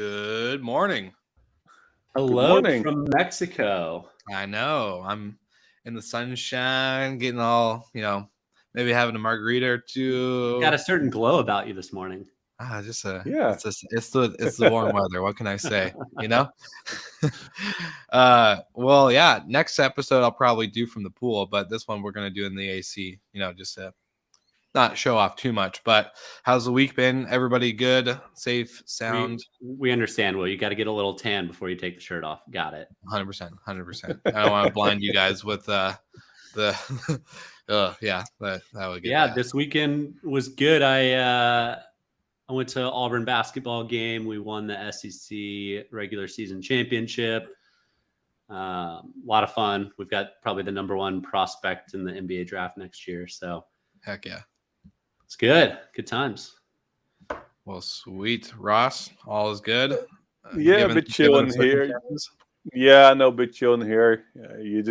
Good morning. Hello morning. from Mexico. I know. I'm in the sunshine, getting all, maybe having a margarita or two. Got a certain glow about you this morning. Yeah. It's the warm weather. What can I say? Well, yeah, next episode I'll probably do from the pool, but this one we're gonna do in the AC, just to not show off too much. But how's the week been? Everybody good, safe, sound? We understand. Well, you got to get a little tan before you take the shirt off. Got it. 100%. I don't want to blind you guys with that would get bad. This weekend was good. I went to Auburn basketball game. We won the SEC regular season championship. A lot of fun. We've got probably the number one prospect in the NBA draft next year. So heck yeah. It's good. Good times. Well, sweet. Ross, all is good? A bit chilling here. Yeah, no, bit chilling here. You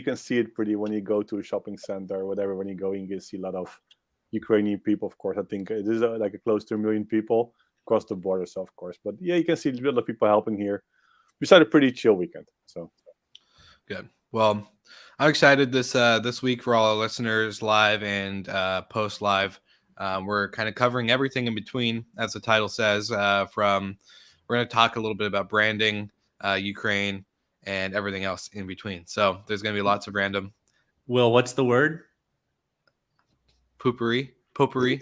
can see it pretty when you go to a shopping center or whatever. When you go, you can see a lot of Ukrainian people, of course. I think it is like close to 1 million people across the border, so of course. But yeah, you can see a lot of people helping here. We had a pretty chill weekend. So good. Well, I'm excited this week for all our listeners live and post live. We're kind of covering everything in between, as the title says. We're going to talk a little bit about branding, Ukraine, and everything else in between. So there's going to be lots of random. Will, what's the word? Potpourri. Potpourri.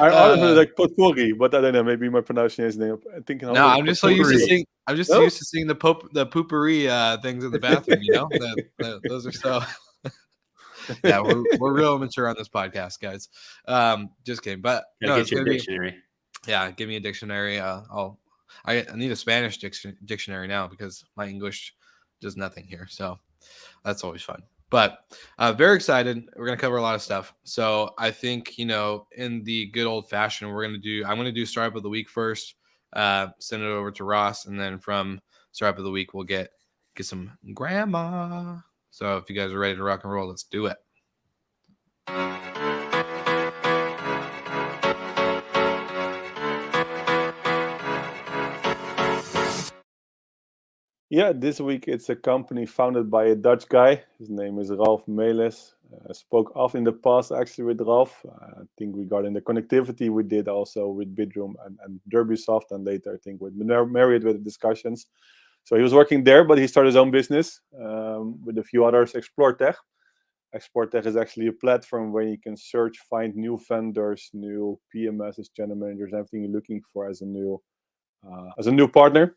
I honestly like potpourri, but I don't know. Maybe my pronunciation is thinking. No, I'm just so used to seeing. I'm just used to seeing the potpourri things in the bathroom. Those are so. Yeah, we're real immature on this podcast, guys. Just kidding, but get you a dictionary. Give me a dictionary. I need a Spanish dictionary now because my English does nothing here. So that's always fun. But very excited. We're gonna cover a lot of stuff. So I think in the good old fashioned, I'm gonna do Startup of the Week first. Send it over to Ross, and then from Startup of the Week we'll get some grandma. So if you guys are ready to rock and roll, let's do it. Yeah, this week it's a company founded by a Dutch guy. His name is Ralph Melis. Spoke often in the past actually with Ralph. I think regarding the connectivity we did also with Bidroom and Derbysoft, and later I think with Marriott with the discussions. So he was working there, but he started his own business with a few others, ExploreTech. ExploreTech is actually a platform where you can search, find new vendors, new PMSs, channel managers, everything you're looking for as a new partner.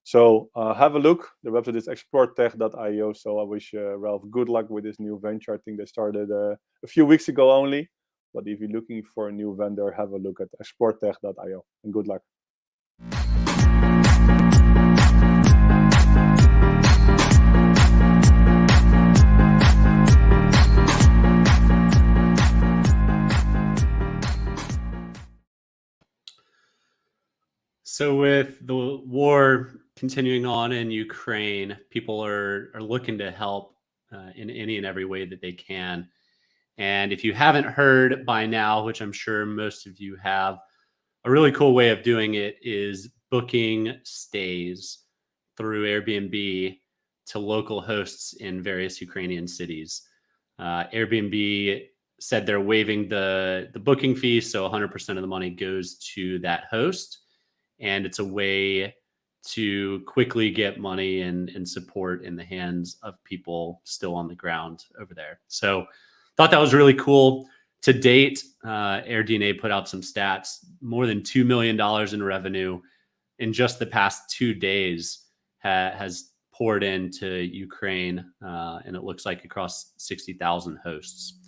So have a look. The website is exploretech.io. So I wish Ralph good luck with this new venture. I think they started a few weeks ago only. But if you're looking for a new vendor, have a look at exploretech.io. And good luck. So with the war continuing on in Ukraine, people are looking to help in any and every way that they can. And if you haven't heard by now, which I'm sure most of you have, a really cool way of doing it is booking stays through Airbnb to local hosts in various Ukrainian cities. Airbnb said they're waiving the booking fee, so 100% of the money goes to that host. And it's a way to quickly get money and support in the hands of people still on the ground over there. So thought that was really cool. To date, AirDNA put out some stats. More than $2 million in revenue in just the past 2 days has poured into Ukraine, and it looks like across 60,000 hosts.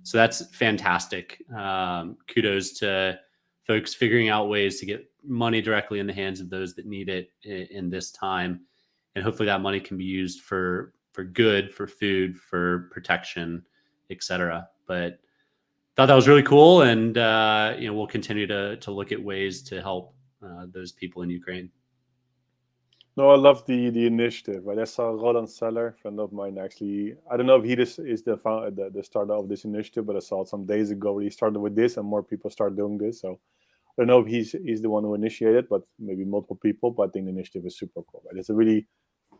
So that's fantastic. Kudos to folks figuring out ways to get money directly in the hands of those that need it in this time. And hopefully that money can be used for good, for food, for protection, etc. But thought that was really cool. And, we'll continue to look at ways to help those people in Ukraine. No, I love the initiative. Right? I saw Roland Seller, a friend of mine, actually. I don't know if he is the starter of this initiative, but I saw it some days ago. He started with this, and more people start doing this. So don't know if he's the one who initiated, but maybe multiple people. But I think the initiative is super cool. Right? It's a really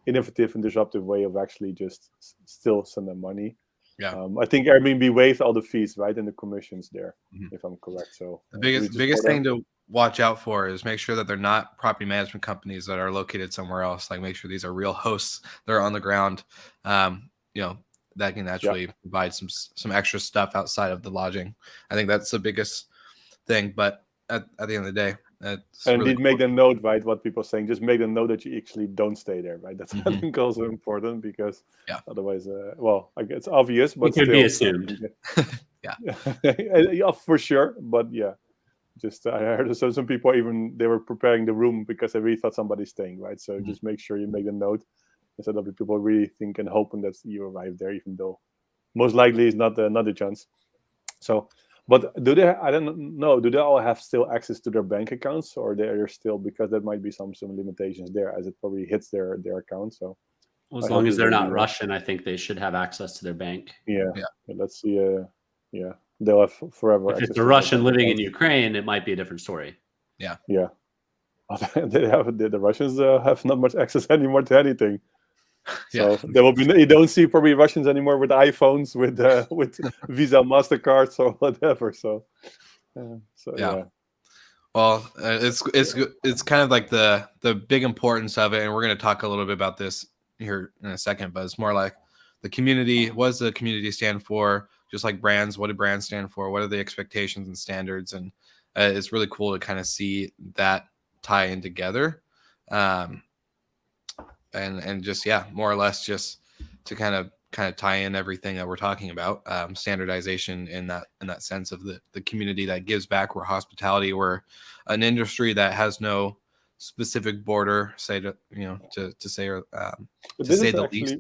innovative and disruptive way of actually just still send them money. Yeah. I think Airbnb waived all the fees, right, and the commissions there, Mhm. if I'm correct. So The we biggest just thing to watch out for is make sure that they're not property management companies that are located somewhere else. Like make sure these are real hosts that are on the ground. You know, that can actually provide some extra stuff outside of the lodging. I think that's the biggest thing. But at the end of the day, it's and really indeed make them note, right, what people are saying. Just make them know that you actually don't stay there, right? That's I think also important, because otherwise, well, I guess it's obvious, but It could still, be assumed. yeah, for sure. But yeah, just I heard some people even they were preparing the room because they really thought somebody's staying, right? So just make sure you make a note instead of the people really think and hoping that you arrive there, even though most likely it's not a chance. So, but do they? I don't know. Do they all have still access to their bank accounts, or they're still, because there might be some limitations there, as it probably hits their account. So, Well, as I long hope as this they're will not be, Russian, I think they should have access to their bank. yeah. Yeah. Let's see. Yeah, they'll have forever. If access it's to a their Russian bank living in accounts. Ukraine, it might be a different story. Yeah. The Russians have not much access anymore to anything. So there will be you don't see probably Russians anymore with iPhones, with Visa, Mastercards, or whatever. So yeah. Well, it's kind of like the big importance of it, and we're going to talk a little bit about this here in a second. But it's more like the community. What does the community stand for? Just like brands, what do brands stand for? What are the expectations and standards? And it's really cool to kind of see that tie in together, and just more or less just to kind of tie in everything that we're talking about, standardization in that sense of the community that gives back. We're hospitality. We're an industry that has no specific border, say the least.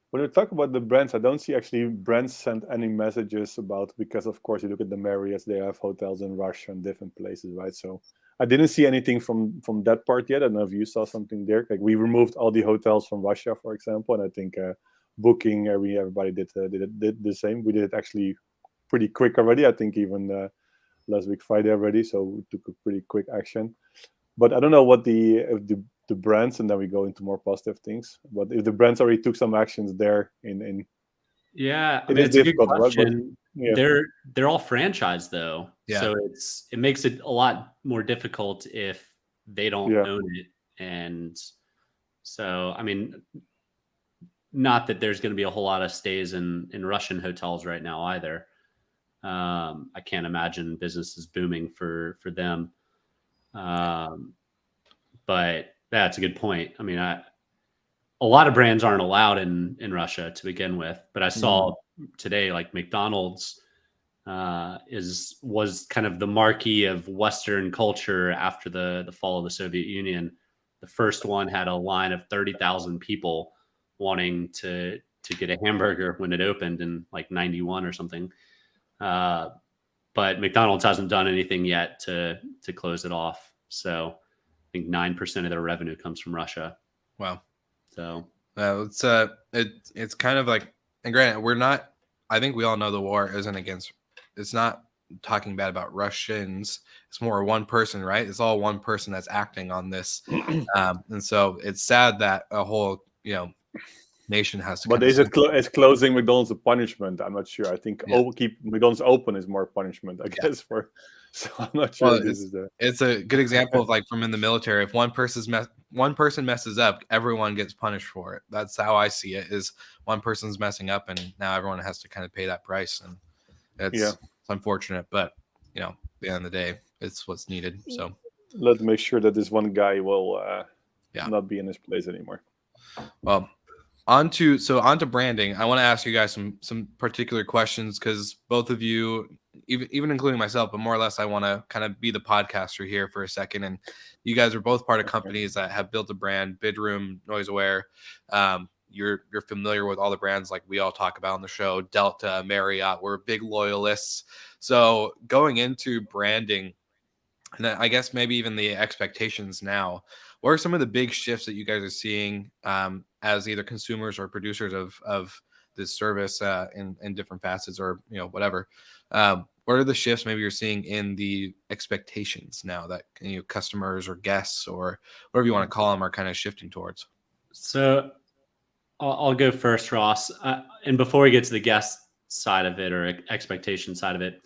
When we talk about the brands, I don't see actually brands send any messages about, because of course you look at the Marriotts, they have hotels in Russia and different places, right? So I didn't see anything from that part yet. I don't know if you saw something there. Like we removed all the hotels from Russia, for example, and I think Booking, everybody did the same. We did it actually pretty quick already. I think even last week Friday already. So we took a pretty quick action. But I don't know what the brands, and then we go into more positive things. But if the brands already took some actions there in yeah, I it mean, is it's a good difficult, right? question. But, yeah. They're all franchised though, so it makes it a lot more difficult if they don't own it. And so, I mean, not that there's going to be a whole lot of stays in Russian hotels right now either. I can't imagine business is booming for them. But that's a good point. I mean, a lot of brands aren't allowed in Russia to begin with, but I saw today, like McDonald's was kind of the marquee of Western culture after the fall of the Soviet Union. The first one had a line of 30,000 people wanting to get a hamburger when it opened in like 91 or something. But McDonald's hasn't done anything yet to close it off. So I think 9% of their revenue comes from Russia. Wow. So it's kind of like, and granted, I think we all know the war isn't against, it's not talking bad about Russians. It's more one person, right? It's all one person that's acting on this. And so it's sad that a whole, nation has to. But is closing McDonald's a punishment? I'm not sure. I think keep McDonald's open is more punishment, I guess. So I'm not sure. Well, it's a good example of like from in the military. If one person messes up, everyone gets punished for it. That's how I see it. Is one person's messing up, and now everyone has to kind of pay that price, and it's unfortunate. But at the end of the day, it's what's needed. So let's make sure that this one guy will not be in his place anymore. Well. Onto branding. I want to ask you guys some particular questions, because both of you, even including myself, but more or less, I want to kind of be the podcaster here for a second. And you guys are both part of companies that have built a brand, Bidroom, NoiseAware. You're familiar with all the brands like we all talk about on the show, Delta, Marriott. We're big loyalists. So going into branding, and I guess maybe even the expectations now, what are some of the big shifts that you guys are seeing as either consumers or producers of this service in different facets, or whatever? what are the shifts maybe you're seeing in the expectations now that customers or guests or whatever you want to call them are kind of shifting towards? So I'll go first, Ross. And before we get to the guest side of it or expectation side of it,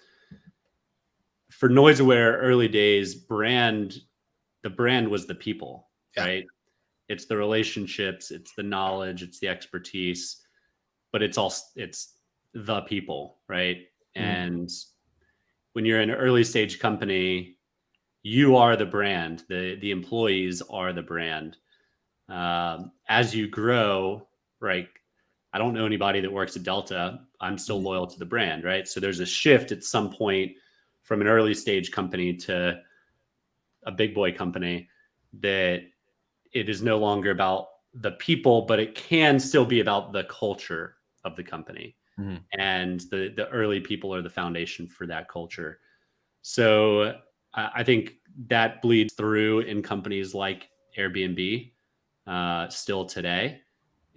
for NoiseAware early days, the brand was the people, right? It's the relationships, it's the knowledge, it's the expertise, but it's the people, right? And when you're an early stage company, you are the brand. The employees are the brand. As you grow, right? I don't know anybody that works at Delta. I'm still loyal to the brand, right? So there's a shift at some point from an early stage company to a big boy company that it is no longer about the people, but it can still be about the culture of the company. And the early people are the foundation for that culture. So I think that bleeds through in companies like Airbnb still today.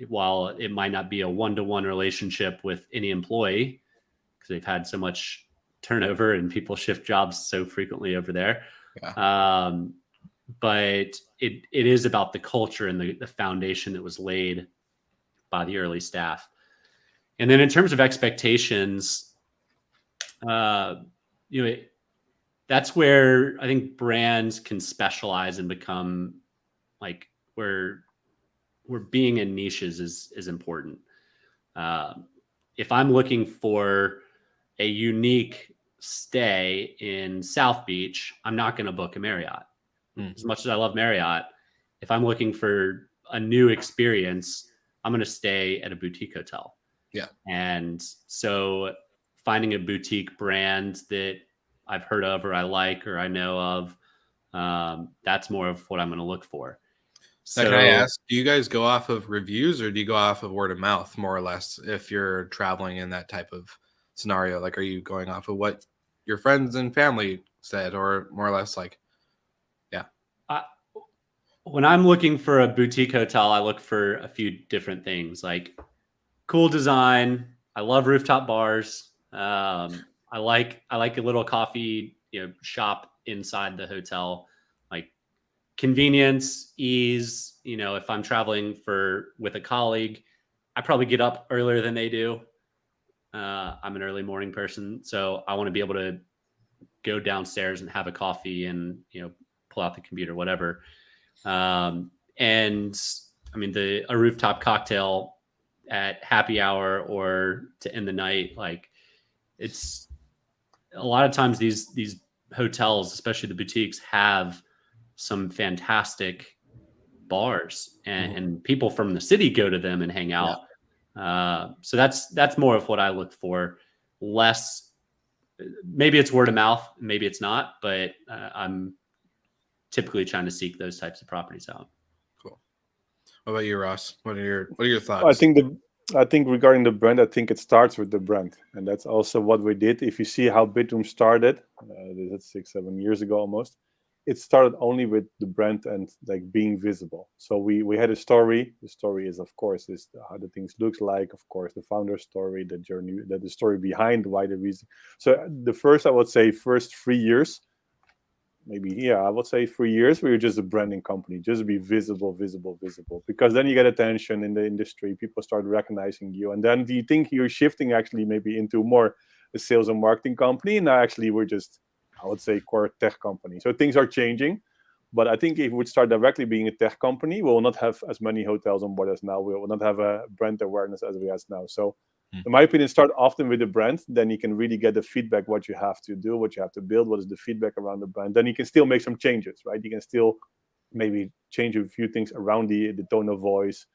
While it might not be a one-to-one relationship with any employee because they've had so much turnover and people shift jobs so frequently over there. But it is about the culture and the foundation that was laid by the early staff. And then in terms of expectations, that's where I think brands can specialize and become like where being in niches is important. If I'm looking for a unique stay in South Beach, I'm not going to book a Marriott. As much as I love Marriott, if I'm looking for a new experience, I'm going to stay at a boutique hotel. Yeah. And so finding a boutique brand that I've heard of or I like or I know of, that's more of what I'm going to look for. So can I ask, do you guys go off of reviews or do you go off of word of mouth more or less if you're traveling in that type of scenario? Like, are you going off of what your friends and family said or more or less like, when I'm looking for a boutique hotel, I look for a few different things like cool design. I love rooftop bars. I like a little coffee, shop inside the hotel, like convenience, ease. If I'm traveling with a colleague, I probably get up earlier than they do. I'm an early morning person, so I want to be able to go downstairs and have a coffee and pull out the computer, whatever. And I mean, a rooftop cocktail at happy hour or to end the night, like it's a lot of times these hotels, especially the boutiques, have some fantastic bars and people from the city go to them and hang out. So that's more of what I look for. Less, maybe it's word of mouth, maybe it's not, but I'm typically trying to seek those types of properties out. Cool. What about you, Ross? What are your thoughts? I think regarding the brand, I think it starts with the brand, and that's also what we did. If you see how Bidroom started, that's 6-7 years ago almost. It started only with the brand and like being visible. So we had a story. The story is, of course, how the things looks like. Of course, the founder story, the journey, the story behind why the reason. So I would say first 3 years. Maybe, I would say 3 years, we were just a branding company, just be visible, because then you get attention in the industry, people start recognizing you. And then do you think you're shifting actually maybe into more a sales and marketing company? Now, actually, we're just, I would say, core tech company. So things are changing. But I think if we would start directly being a tech company, we will not have as many hotels on board as now. We will not have a brand awareness as we have now. So in my opinion, start often with the brand. Then you can really get the feedback, what you have to do, what you have to build, what is the feedback around the brand. Then you can still make some changes, right? You can still maybe change a few things around the tone of voice.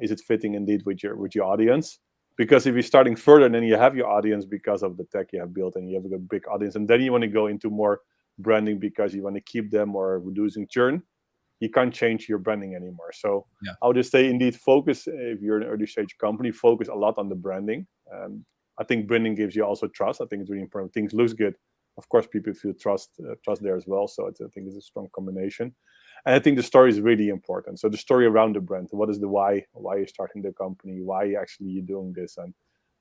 Is it fitting indeed with your audience? Because if you're starting further, then you have your audience because of the tech you have built and you have a big audience. And then you want to go into more branding because you want to keep them or reducing churn. You can't change your branding anymore. So I would just say, indeed, focus. If you're an early stage company, focus a lot on the branding. I think branding gives you also trust. I think it's really important. Things looks good. Of course, people feel trust there as well. So I think it's a strong combination. And I think the story is really important. So the story around the brand. What is the why? Why you're starting the company? Why actually you're doing this? And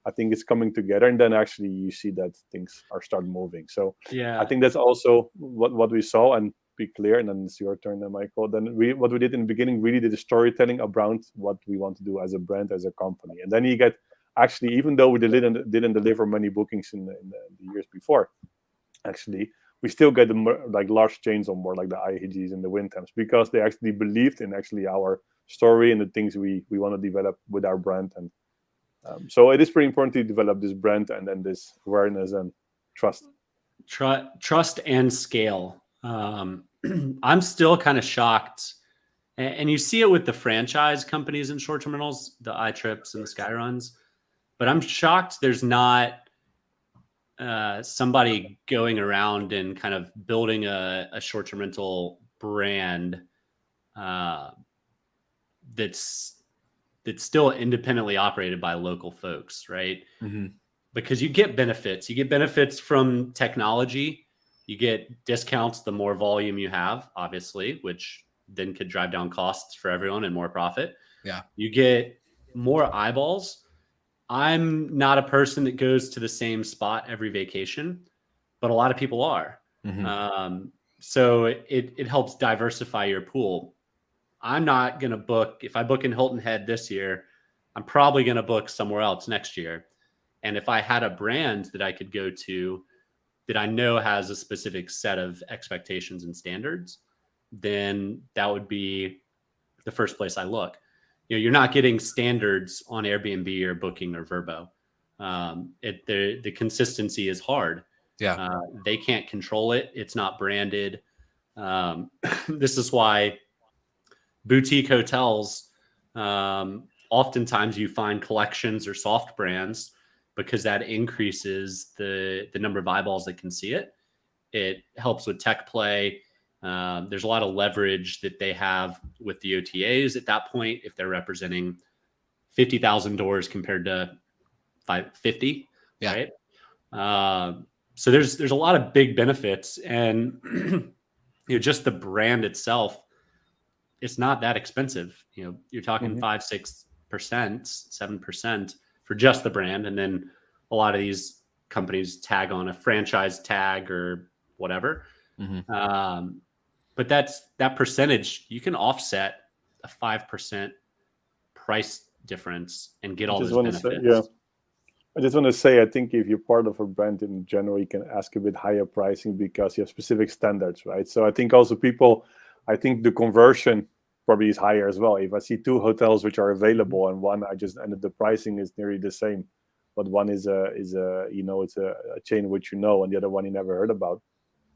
I think it's coming together, and then actually you see that things are start moving. So Yeah. I think that's also what we saw. And be clear, and then it's your turn, then Michael. Then what we did in the beginning really did the storytelling around what we want to do as a brand, as a company, and then you get actually, even though we didn't deliver many bookings in the years before, actually we still get like large chains on board, like the IHGs and the Windhams, because they actually believed in actually our story and the things we want to develop with our brand. And so it is pretty important to develop this brand and then this awareness and trust. Trust and scale. I'm still kind of shocked, and you see it with the franchise companies in short-term rentals, the iTrips and the Skyruns, but I'm shocked there's not somebody going around and kind of building a short-term rental brand that's still independently operated by local folks, right? Mm-hmm. Because you get benefits. You get benefits from technology. You get discounts the more volume you have, obviously, which then could drive down costs for everyone and more profit. Yeah. You get more eyeballs. I'm not a person that goes to the same spot every vacation, but a lot of people are. Mm-hmm. So it helps diversify your pool. I'm not going to book, if I book in Hilton Head this year, I'm probably going to book somewhere else next year. And if I had a brand that I could go to that I know has a specific set of expectations and standards, then that would be the first place I look. You're not getting standards on Airbnb or Booking or Vrbo. The consistency is hard. Yeah. They can't control it. It's not branded. This is why boutique hotels, oftentimes you find collections or soft brands, because that increases the number of eyeballs that can see it. It helps with tech play. There's a lot of leverage that they have with the OTAs at that point if they're representing 50,000 doors compared to 50. Yeah. Right. So there's a lot of big benefits, and just the brand itself, it's not that expensive. You're talking 5-6%, 7% for just the brand, and then a lot of these companies tag on a franchise tag or whatever. Mm-hmm. But that percentage, you can offset a 5% price difference and get all those benefits. I just want to say, I think if you're part of a brand in general, you can ask a bit higher pricing because you have specific standards, right? So I think also the conversion probably is higher as well. If I see two hotels which are available and one and the pricing is nearly the same, but one is it's a chain which and the other one you never heard about,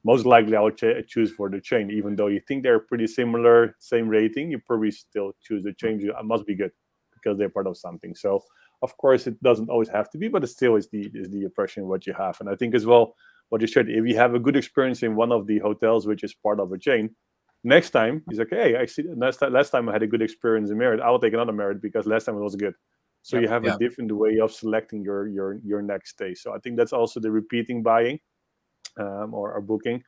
most likely I would choose for the chain. Even though you think they're pretty similar, same rating, you probably still choose the chain. It must be good because they're part of something. So of course it doesn't always have to be, but it still is the impression what you have. And I think as well, what you said, if you have a good experience in one of the hotels which is part of a chain, next time he's like, hey, actually last time I had a good experience in Marriott, I will take another Marriott because last time it was good. So you have a different way of selecting your next stay. So I think that's also the repeating buying or booking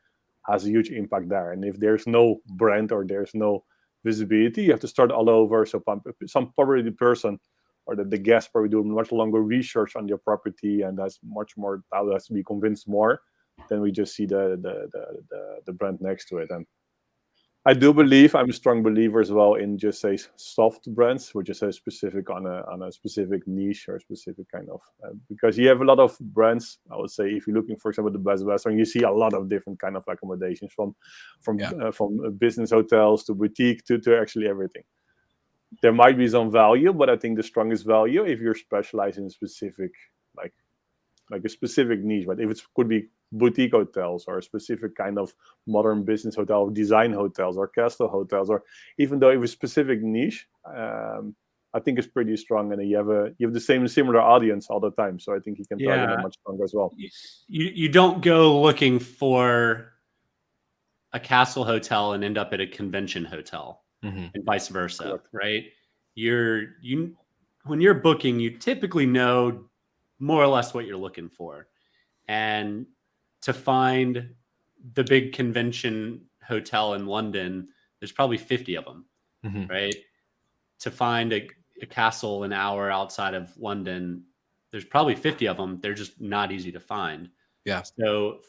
has a huge impact there. And if there's no brand or there's no visibility, you have to start all over. So probably the person or the guest probably do much longer research on your property, and that's much more, that has to be convinced more than we just see the brand next to it. And I do believe, I'm a strong believer as well in just say soft brands, which is specific on a specific niche or a specific kind of, because you have a lot of brands. I would say if you're looking, for example, the Best Western, you see a lot of different kind of accommodations from business hotels to boutique to actually everything. There might be some value, but I think the strongest value if you're specialized in a specific like a specific niche. But if it could be boutique hotels or a specific kind of modern business hotel, design hotels or castle hotels, or even though if it's a specific niche, I think it's pretty strong, and you have the similar audience all the time. So I think you can target them much stronger as well. You don't go looking for a castle hotel and end up at a convention hotel, and vice versa. Correct. Right? When you're booking, you typically know more or less what you're looking for, and to find the big convention hotel in London, there's probably 50 of them, right? To find a castle an hour outside of London, there's probably 50 of them. They're just not easy to find. Yeah. So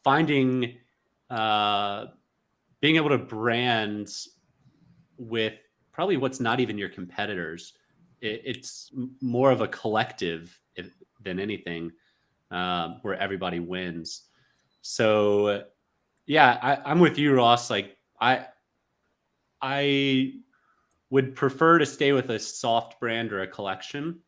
finding, being able to brand with probably what's not even your competitors, it's more of a collective than anything, where everybody wins. So yeah, I'm with you, Ross. Like I would prefer to stay with a soft brand or a collection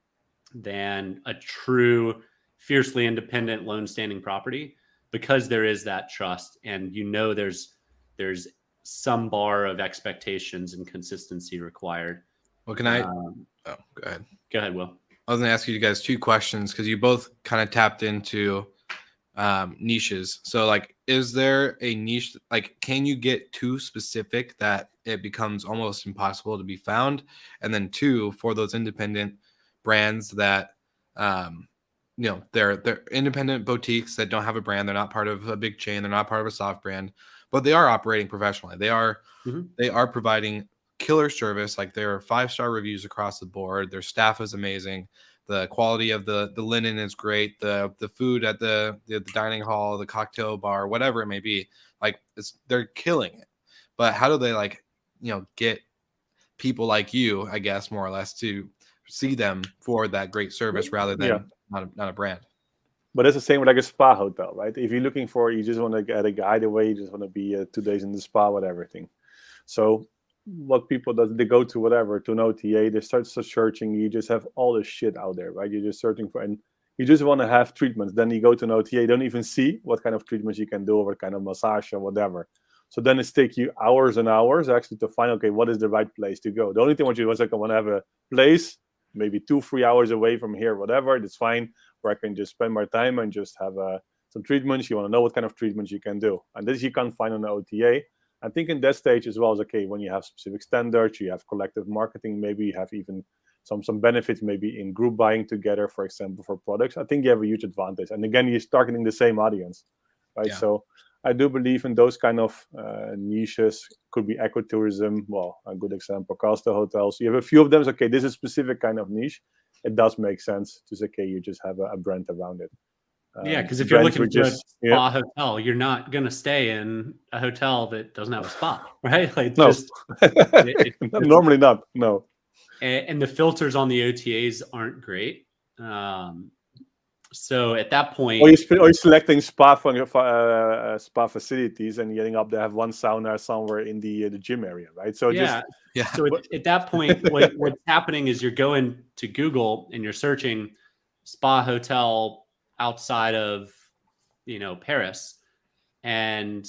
than a true, fiercely independent, lone standing property, because there is that trust, and there's some bar of expectations and consistency required. Well, can I? Go Go ahead. ahead, Will. I was going to ask you guys 2 questions because you both kind of tapped into niches. So, like, is there a niche? Like, can you get too specific that it becomes almost impossible to be found? And then 2, for those independent brands that, they're independent boutiques that don't have a brand. They're not part of a big chain. They're not part of a soft brand, but they are operating professionally. They are providing killer service. Like, there are 5-star reviews across the board. Their staff is amazing. The quality of the linen is great. The food at the dining hall, the cocktail bar, whatever it may be, like, they're killing it. But how do they, like, get people like you, I guess, more or less, to see them for that great service rather than not a brand? But it's the same with like a spa hotel, right? If you're looking for, you just want to get a guide away, you just want to be 2 days in the spa with everything. So what people do, they go to whatever, to an OTA, they start searching, you just have all this shit out there, right? You're just searching for, and you just want to have treatments. Then you go to an OTA, you don't even see what kind of treatments you can do, or what kind of massage or whatever. So then it takes you hours and hours actually to find, okay, what is the right place to go? The only thing what you was like, I want to have a place, maybe 2-3 hours away from here, whatever, it's fine, where I can just spend my time and just have some treatments. You want to know what kind of treatments you can do. And this you can't find on the OTA. I think in that stage as well is okay, when you have specific standards, you have collective marketing, maybe you have even some benefits, maybe in group buying together, for example, for products. I think you have a huge advantage. And again, you're targeting the same audience, right? Yeah. So I do believe in those kind of niches. Could be ecotourism. Well, a good example, Castle hotels. You have a few of them. It's okay, this is a specific kind of niche. It does make sense to say, okay, you just have a brand around it. Yeah, because if you're brands looking were for a spa hotel, you're not going to stay in a hotel that doesn't have a spa, right? Like, No. just Normally not. No. and the filters on the OTAs aren't great. So at that point, Or you're selecting spa spa facilities, and you getting up there, have one sauna somewhere in the gym area, right? So yeah. Yeah. So at that point, what's happening is you're going to Google and you're searching spa hotel outside of, Paris, and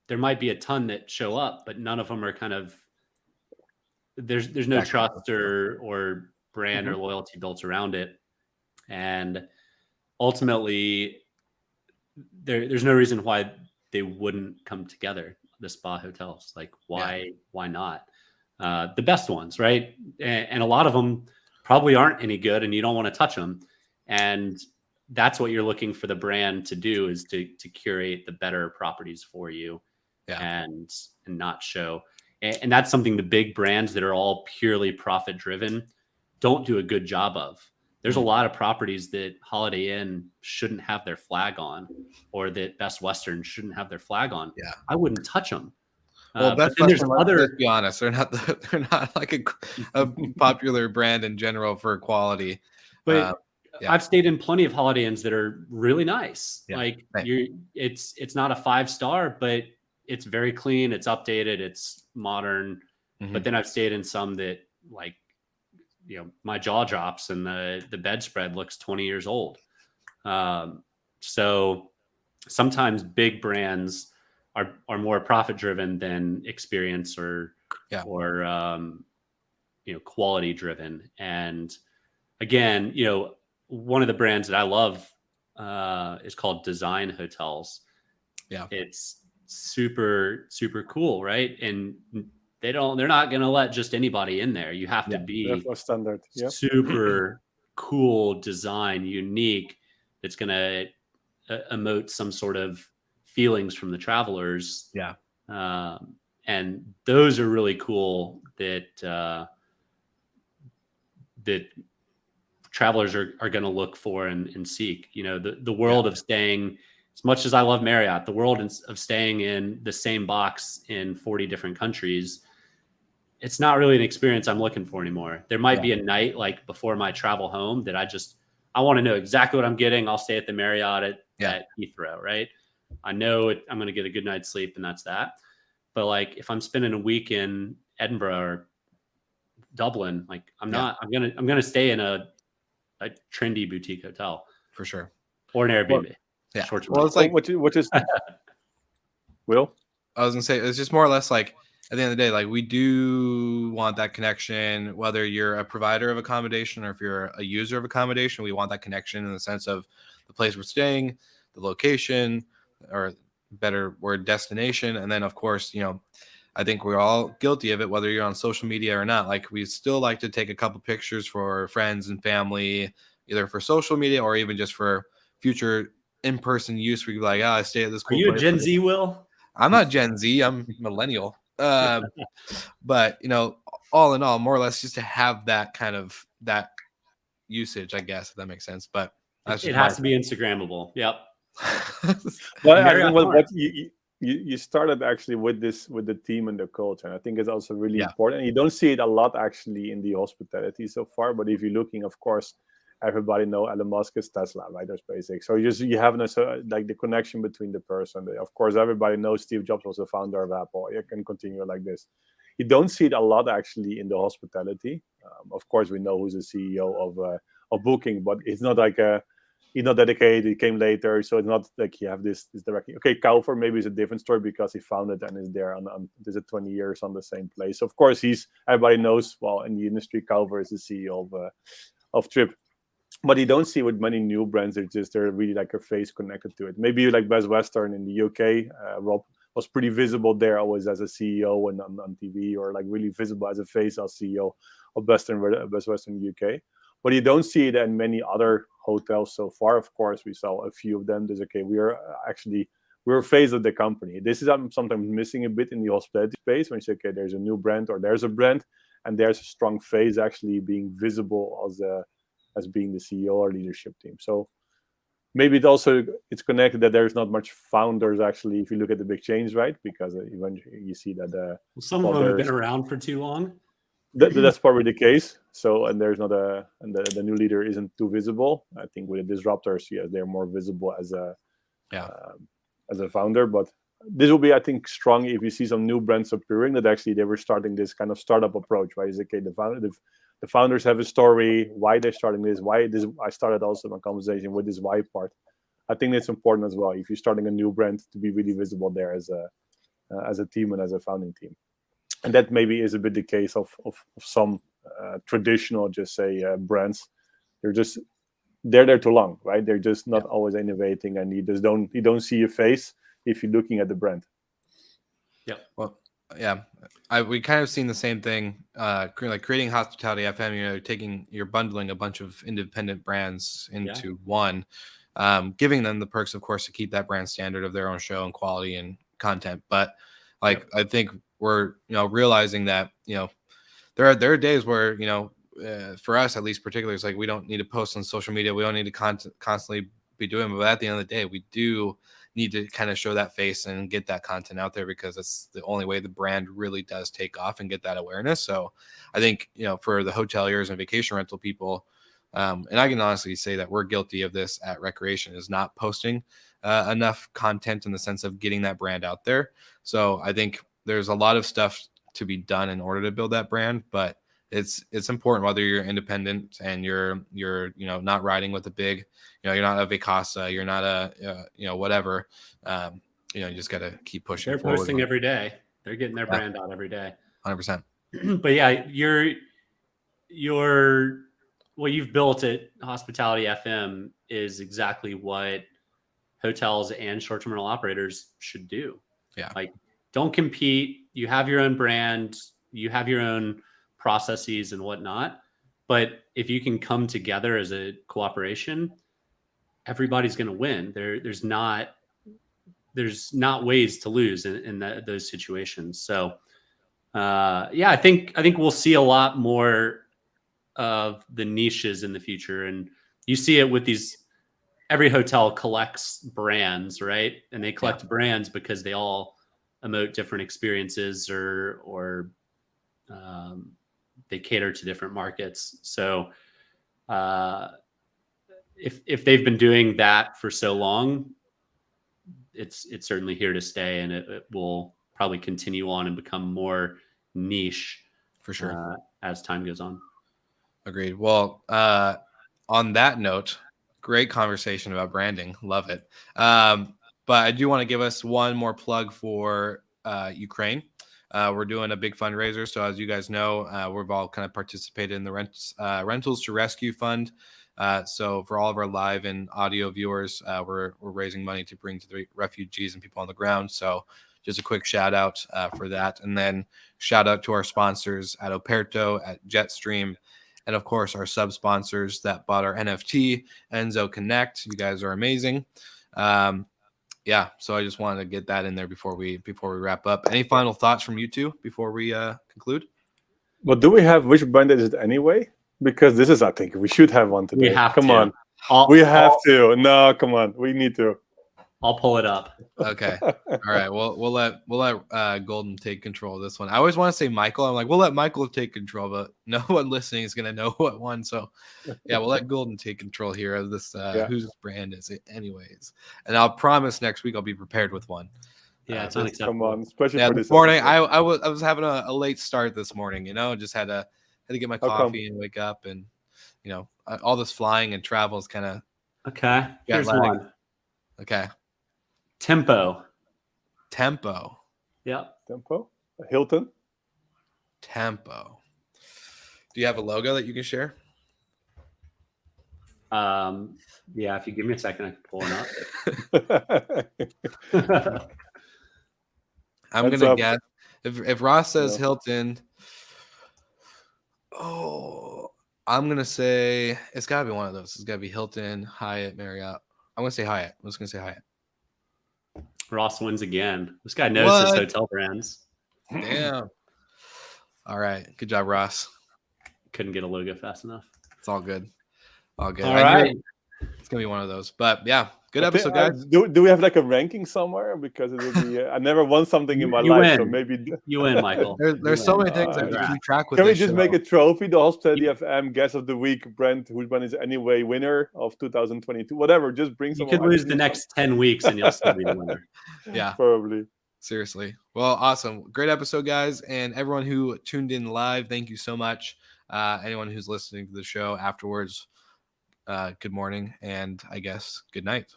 there might be a ton that show up, but none of them are kind of, there's no trust or brand or loyalty built around it. And ultimately there's no reason why they wouldn't come together, the spa hotels. Like, why not? The best ones, right? And a lot of them probably aren't any good, and you don't want to touch them. And that's what you're looking for the brand to do, is to curate the better properties for you, and not show. And that's something the big brands that are all purely profit driven don't do a good job of. There's a lot of properties that Holiday Inn shouldn't have their flag on, or that Best Western shouldn't have their flag on. Yeah. I wouldn't touch them. Well, but then there's let's be honest, they're not like a popular brand in general for quality. But I've stayed in plenty of Holiday Inns that are really nice. Yeah, like, right. it's not a 5-star, but it's very clean, it's updated, it's modern. But then I've stayed in some that, like, my jaw drops and the bedspread looks 20 years old. So sometimes big brands are more profit driven than experience or quality driven. And again, one of the brands that I love is called Design Hotels. Yeah, it's super, super cool, right? And they're not going to let just anybody in there. You have to be standard. Super cool design, unique. It's going to emote some sort of feelings from the travelers. Yeah. And those are really cool, that travelers are going to look for and seek. You know, the world of staying, as much as I love Marriott, the world of staying in the same box in 40 different countries, it's not really an experience I'm looking for anymore. There might be a night like before my travel home that I want to know exactly what I'm getting. I'll stay at the Marriott at Heathrow, right? I know I'm going to get a good night's sleep, and that's that. But like if I'm spending a week in Edinburgh or Dublin, like I'm gonna stay in a trendy boutique hotel for sure, or an Airbnb. Yeah. Short-term. Well, it's like what is Will? I was gonna say it's just more or less like at the end of the day, like we do want that connection, whether you're a provider of accommodation or if you're a user of accommodation, we want that connection in the sense of the place we're staying, the location, or better word, destination. And then of course, you know, I think we're all guilty of it, whether you're on social media or not. Like we still like to take a couple pictures for friends and family, either for social media or even just for future in-person use. We like, I stay at this cool place. Are you place. a Gen Z, Will? I'm not Gen Z. I'm millennial. But you know, all in all, more or less, just to have that kind of that usage, I guess, if that makes sense. But it has to be Instagrammable. Yep. Well, I think what you started actually with the team and the culture, and I think it's also really important. And you don't see it a lot actually in the hospitality so far, but if you're looking, of course, everybody know Elon Musk is Tesla, right? Or SpaceX. So you have like the connection between the person. Of course, everybody knows Steve Jobs was the founder of Apple. You can continue like this. You don't see it a lot actually in the hospitality. Of course, we know who's the CEO of Booking, but it's not like he's not dedicated. He came later, so it's not like you have this directly. Okay, Kaufer maybe is a different story because he founded and is there on there's 20 years on the same place. Of course, everybody knows. Well, in the industry, Kaufer is the CEO of Trip. But you don't see with many new brands, they're really like a face connected to it. Maybe like Best Western in the UK, Rob was pretty visible there always as a CEO and on TV, or like really visible as a face as CEO of Best Western UK. But you don't see it in many other hotels so far. Of course, we saw a few of them. There's we're a face of the company. This is sometimes missing a bit in the hospitality space when you say, okay, there's a new brand or there's a brand, and there's a strong face actually being visible as being the CEO or leadership team. So maybe it's connected that there's not much founders actually, if you look at the big chains, right? Because eventually you see that some of them have been around for too long. That's probably the case. So, and there's not and the new leader isn't too visible. I think with the disruptors, yes, they're more visible as a founder. But this will be, I think, strong if you see some new brands appearing that actually they were starting this kind of startup approach, right? Is okay, the founders have a story, why they're starting this, I started also my conversation with this why part. I think it's important as well if you're starting a new brand to be really visible there as a team and as a founding team. And that maybe is a bit the case of some traditional, just say, brands. They're there too long, right? They're just not always innovating, and you don't see a face if you're looking at the brand. Yeah. Well, yeah, we kind of seen the same thing, like creating Hospitality FM. You're bundling a bunch of independent brands into one, giving them the perks, of course, to keep that brand standard of their own show and quality and content. But I think we're realizing that there are days where for us at least particularly, it's like we don't need to post on social media, we don't need to constantly be doing it, but at the end of the day we do need to kind of show that face and get that content out there, because it's the only way the brand really does take off and get that awareness. So I think for the hoteliers and vacation rental people, and I can honestly say that we're guilty of this at Recreation, is not posting enough content in the sense of getting that brand out there. So I think there's a lot of stuff to be done in order to build that brand, but it's important whether you're independent and you're not riding with a big, you're not a Vacasa, you're not a whatever, you just got to keep pushing. They're forward. posting every day. They're getting their brand out every day. 100%. But yeah, what you've built at Hospitality FM is exactly what hotels and short-term rental operators should do. Yeah. Like, don't compete. You have your own brand. You have your own processes and whatnot. But if you can come together as a cooperation, everybody's going to win. There's not ways to lose in those situations. So, I think we'll see a lot more of the niches in the future. And you see it with every hotel collects brands, right? And they collect brands because they all emote different experiences or they cater to different markets. So if they've been doing that for so long, it's certainly here to stay, and it will probably continue on and become more niche For sure. as time goes on. Agreed. Well, on that note, great conversation about branding. Love it. But I do want to give us one more plug for Ukraine. We're doing a big fundraiser. So as you guys know, we've all kind of participated in the Rentals to Rescue Fund. So for all of our live and audio viewers, we're raising money to bring to the refugees and people on the ground. So just a quick shout out for that. And then shout out to our sponsors at Operto, at Jetstream, and of course our sub sponsors that bought our NFT, Enzo Connect. You guys are amazing. Yeah, so I just wanted to get that in there before we wrap up. Any final thoughts from you two before we conclude? Well, do we have, which brand is it anyway? Because this is, I think we should have one today. We have come to. on. We have to. No, come on. We need to. I'll pull it up. Okay. All right. Well, we'll let Golden take control of this one. I always want to say Michael. I'm like, we'll let Michael take control, but no one listening is gonna know what one. So yeah, we'll let Golden take control here of this. Whose brand is it, anyways? And I'll promise next week I'll be prepared with one. Yeah, it's unacceptable. Come on, especially for this this morning. episode. I was having a late start this morning. Just had to get my coffee and wake up, and all this flying and travel is kind of okay. Here's one. Okay. Tempo. Yep. Tempo. Hilton. Tempo. Do you have a logo that you can share? Yeah, if you give me a second, I can pull it up. I'm gonna guess if Ross says Hilton. Oh, I'm gonna say it's gotta be one of those. It's gotta be Hilton, Hyatt, Marriott. I'm gonna say Hyatt. I'm just gonna say Hyatt. Ross wins again. This guy knows his hotel brands. Damn. All right. Good job, Ross. Couldn't get a logo fast enough. It's all good. All good. All right. It's going to be one of those. But yeah, good episode, guys. Do we have like a ranking somewhere? Because it will be. I never won something in my life, so maybe you win, Michael. There's so many things I can keep track with. Can we just make a trophy? The Hospitality FM Guest of the Week, Brent, whose one is anyway winner of 2022. Whatever, just bring some. You could lose the next 10 weeks and you'll still be the winner. Yeah, probably. Seriously. Well, awesome. Great episode, guys. And everyone who tuned in live, thank you so much. Anyone who's listening to the show afterwards, good morning and I guess good night.